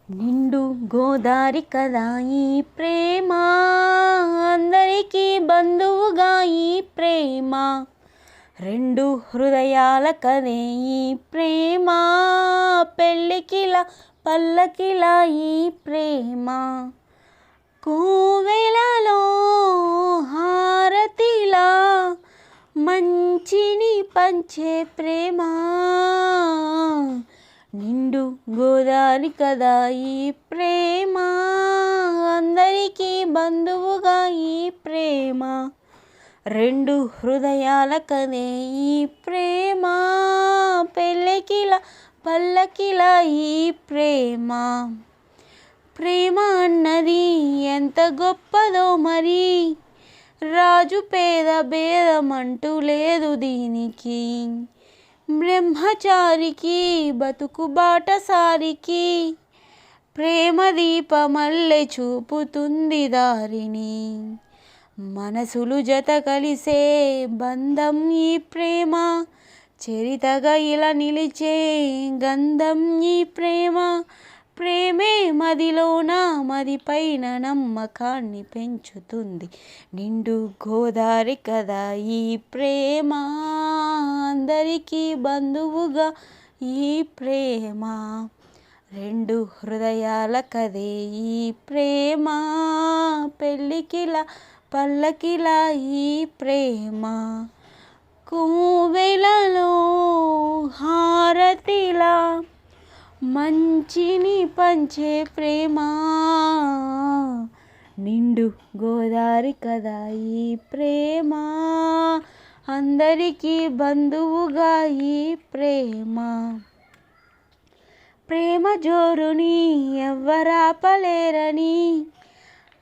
నిండు గోదారి కదా ఈ ప్రేమ, అందరికీ బంధువుగా ఈ ప్రేమ, రెండు హృదయాల కదే ఈ ప్రేమ, పెళ్ళికిలా పల్లకిలా ఈ ప్రేమ, కోవెలలో హారతిలా మంచిని పంచే ప్రేమ, నిండు గోదారి కదా ఈ ప్రేమ, అందరికీ బంధువుగా ఈ ప్రేమ, రెండు హృదయాల కదే ఈ ప్రేమ, పెళ్ళికిలా పల్లకిలా ఈ ప్రేమ. ప్రేమ అన్నది ఎంత గొప్పదో మరి, రాజు పేద భేదమంటూ లేదు దీనికి, బ్రహ్మచారికి బతుకు బాటసారికి, ప్రేమ దీపమల్లె చూపుతుంది దారిని, మనసులు జత కలిసే బంధం ఈ ప్రేమ, చరితగా ఇలా నిలిచే గంధం ఈ ప్రేమ, ప్రేమే మదిలోన మదిపైన నమ్మకాన్ని పెంచుతుంది, నిండు గోదారి కదా ఈ ప్రేమ, అందరికీ బంధువుగా ఈ ప్రేమ, రెండు హృదయాల కదే ఈ ప్రేమ, పెళ్ళికిలా పల్లకిలా ఈ ప్రేమ, కోవెలలో హారతిలా మంచిని పంచే ప్రేమ, నిండు గోదారి కదా ఈ ప్రేమ, అందరికీ బంధువుగా ఈ ప్రేమ. ప్రేమ జోరుని ఎవ్వరాపలేరని,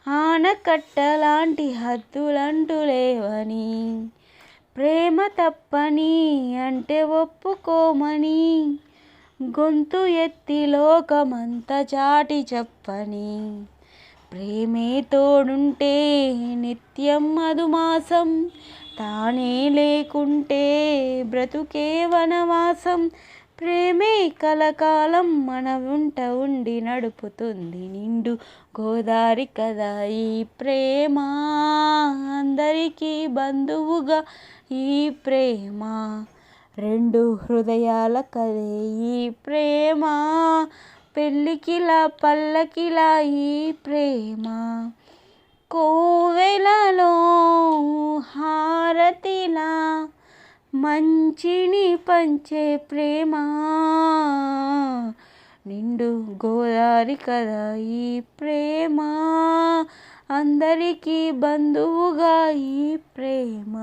ఆనకట్టలాంటి హద్దులంటూ లేవని, ప్రేమ తప్పని అంటే ఒప్పుకోమని, గొంతు ఎత్తి లోకమంతా చాటి చెప్పని, ప్రేమే తోడుంటే నిత్యం మధుమాసం, తానే లేకుంటే బ్రతుకే వనవాసం, ప్రేమే కలకాలం మన వెంట ఉండి నడుపుతుంది, నిండు గోదారి కదా ఈ ప్రేమ, అందరికీ బంధువుగా ఈ ప్రేమ, రెండు హృదయాల కదే ఈ ప్రేమ, పెళ్ళికిలా పల్లకిలా ఈ ప్రేమ, కోవెలలో హారతిలా మంచిని పంచే ప్రేమ, నిండు గోదారి కదా ఈ ప్రేమ, అందరికీ బంధువుగా ఈ ప్రేమ.